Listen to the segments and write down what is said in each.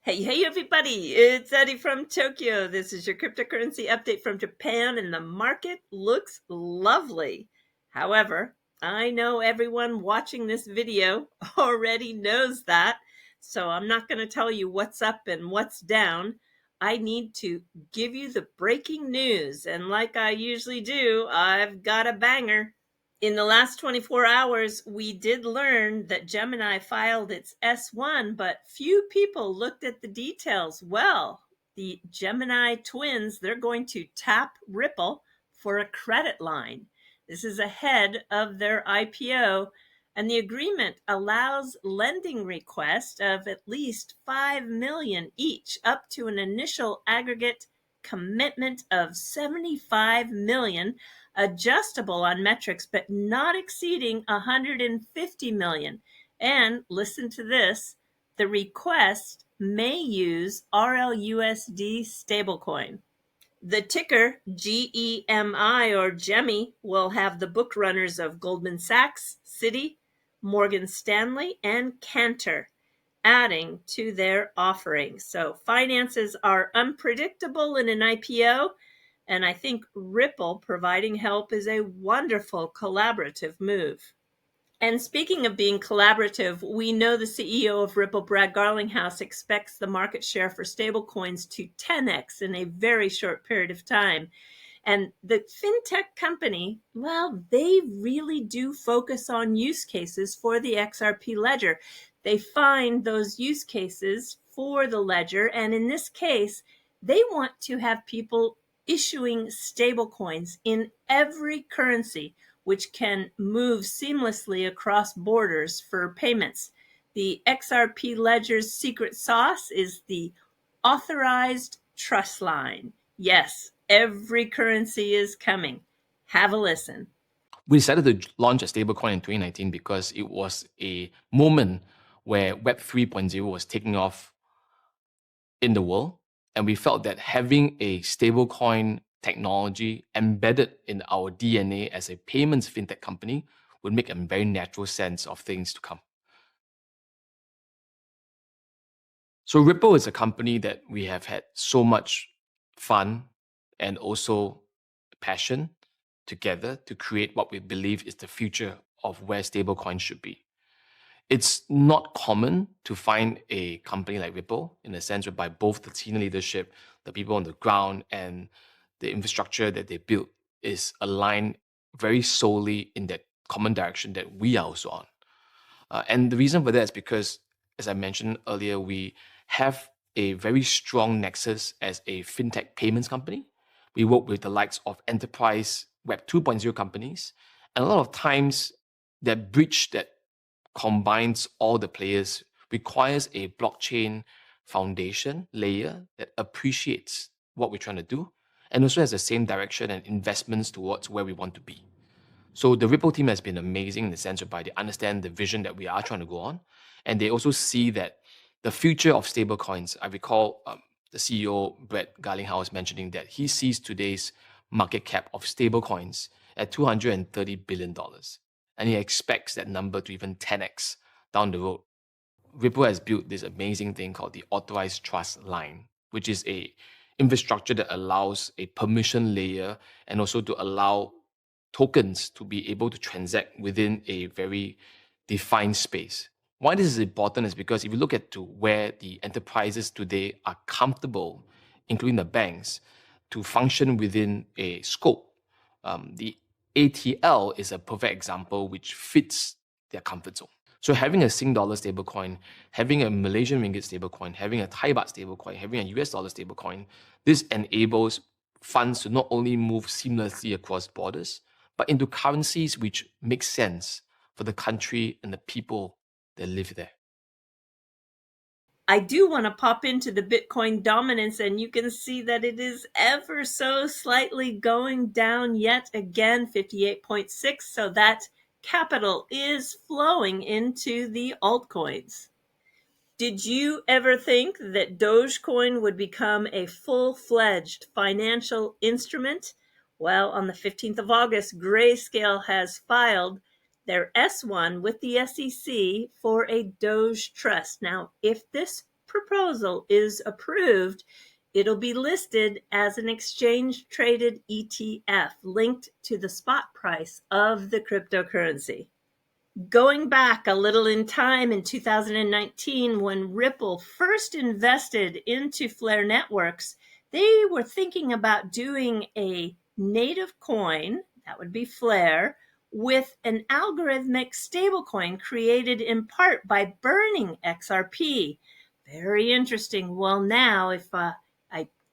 Hey, everybody, it's Eddie from Tokyo. This is your cryptocurrency update from Japan, and the market looks lovely. However, I know everyone watching this video already knows that, so I'm not going to tell you what's up and what's down. I need to give you the breaking news, and like I usually do, I've got a banger. In the last 24 hours, we did learn that Gemini filed its S1, but few people looked at the details. Well, the Gemini twins, they're going to tap Ripple for a credit line. This is ahead of their IPO, and the agreement allows lending requests of at least 5 million each, up to an initial aggregate commitment of 75 million, adjustable on metrics, but not exceeding 150 million. And listen to this, the request may use RLUSD stablecoin. The ticker GEMI or GEMI will have the book runners of Goldman Sachs, Citi, Morgan Stanley, and Cantor adding to their offering. So finances are unpredictable in an IPO, and I think Ripple providing help is a wonderful collaborative move. And speaking of being collaborative, we know the CEO of Ripple, Brad Garlinghouse, expects the market share for stablecoins to 10x in a very short period of time. And the fintech company, well, they really do focus on use cases for the XRP ledger. They find those use cases for the ledger. And in this case, they want to have people issuing stablecoins in every currency, which can move seamlessly across borders for payments. The XRP ledger's secret sauce is the authorized trust line. Yes, every currency is coming. Have a listen. We decided to launch a stablecoin in 2019 because it was a moment where Web 3.0 was taking off in the world. And we felt that having a stablecoin technology embedded in our DNA as a payments fintech company would make a very natural sense of things to come. So Ripple is a company that we have had so much fun and also passion together to create what we believe is the future of where stablecoins should be. It's not common to find a company like Ripple in a sense whereby both the senior leadership, the people on the ground, and the infrastructure that they built is aligned very solely in that common direction that we are also on. And the reason for that is because, as I mentioned earlier, we have a very strong nexus as a fintech payments company. We work with the likes of enterprise Web 2.0 companies, and a lot of times that bridge that combines all the players requires a blockchain foundation layer that appreciates what we're trying to do and also has the same direction and investments towards where we want to be. So the Ripple team has been amazing in the sense whereby they understand the vision that we are trying to go on, and they also see that the future of stablecoins. I recall the CEO Brad Garlinghouse mentioning that he sees today's market cap of stablecoins at $230 billion, and he expects that number to even 10x down the road. Ripple has built this amazing thing called the authorized trust line, which is a infrastructure that allows a permission layer and also to allow tokens to be able to transact within a very defined space. Why this is important is because if you look at to where the enterprises today are comfortable, including the banks, to function within a scope, the ATL is a perfect example which fits their comfort zone. So having a Sing dollar stablecoin, having a Malaysian ringgit stablecoin, having a Thai baht stablecoin, having a US dollar stablecoin, this enables funds to not only move seamlessly across borders, but into currencies which make sense for the country and the people that live there. I do want to pop into the Bitcoin dominance, and you can see that it is ever so slightly going down yet again, 58.6. So that capital is flowing into the altcoins. Did you ever think that Dogecoin would become a full-fledged financial instrument? Well, on the 15th of August, Grayscale has filed their S1 with the SEC for a Doge trust. Now, if this proposal is approved, it'll be listed as an exchange-traded ETF linked to the spot price of the cryptocurrency. Going back a little in time in 2019, when Ripple first invested into Flare Networks, they were thinking about doing a native coin, that would be Flare, with an algorithmic stablecoin created in part by burning XRP. Very interesting. Well, now if I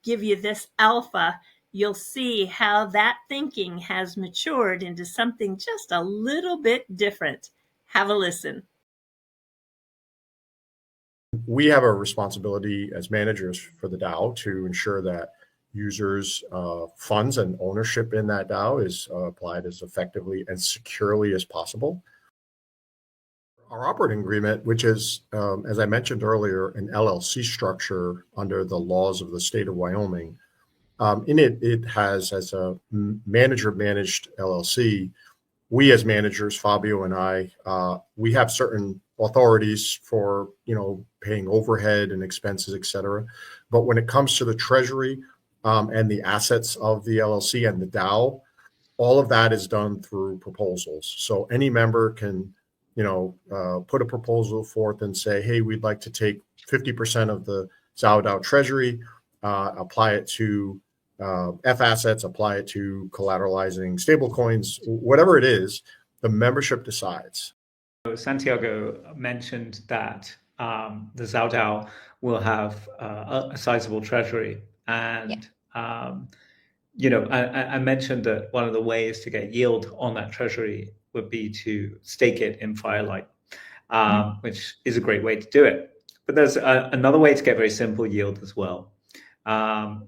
give you this alpha, you'll see how that thinking has matured into something just a little bit different. Have a listen. We have a responsibility as managers for the DAO to ensure that users' funds and ownership in that DAO is applied as effectively and securely as possible. Our operating agreement, which is, as I mentioned earlier, an LLC structure under the laws of the state of Wyoming, in it has, as a manager-managed LLC, we as managers, Fabio and I, we have certain authorities for, paying overhead and expenses, et cetera. But when it comes to the treasury and the assets of the LLC and the DAO, all of that is done through proposals. So any member can, put a proposal forth and say, hey, we'd like to take 50% of the ZAO DAO treasury, apply it to F assets, apply it to collateralizing stablecoins, whatever it is, the membership decides. Santiago mentioned that the ZAO DAO will have a sizable treasury. And, I mentioned that one of the ways to get yield on that treasury would be to stake it in Firelight, which is a great way to do it. But there's another way to get very simple yield as well,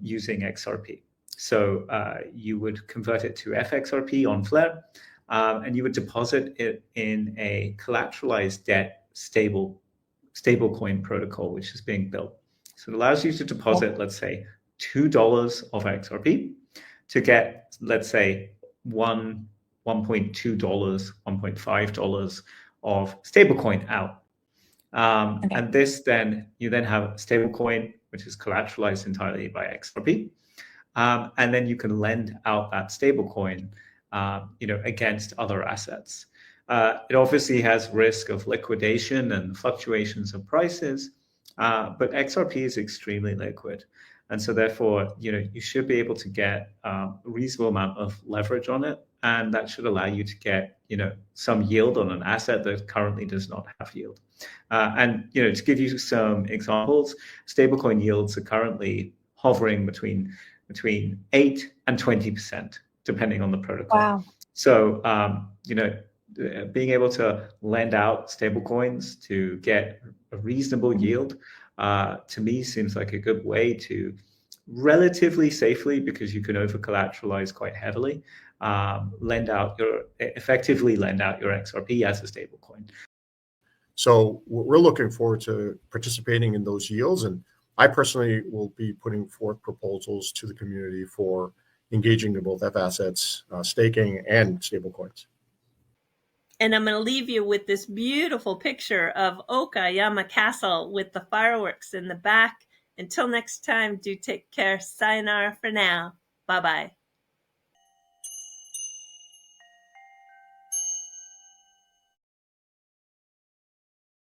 using XRP. So you would convert it to FXRP on Flare, and you would deposit it in a collateralized debt stablecoin protocol, which is being built. So it allows you to deposit, let's say, $2 of XRP to get, let's say, $1.2, $1.5 of stablecoin out. And this you then have stablecoin, which is collateralized entirely by XRP. And then you can lend out that stablecoin, against other assets. It obviously has risk of liquidation and fluctuations of prices, but XRP is extremely liquid. And so therefore, you should be able to get a reasonable amount of leverage on it. And that should allow you to get, some yield on an asset that currently does not have yield. And, to give you some examples, stablecoin yields are currently hovering between 8 and 20%, depending on the protocol. Wow. So, being able to lend out stablecoins to get a reasonable yield, to me seems like a good way to relatively safely, because you can over collateralize quite heavily, effectively lend out your XRP as a stablecoin. So we're looking forward to participating in those yields, and I personally will be putting forth proposals to the community for engaging in both F assets, staking, and stablecoins. And I'm going to leave you with this beautiful picture of Okayama Castle with the fireworks in the back. Until next time, do take care. Sayonara for now. Bye-bye.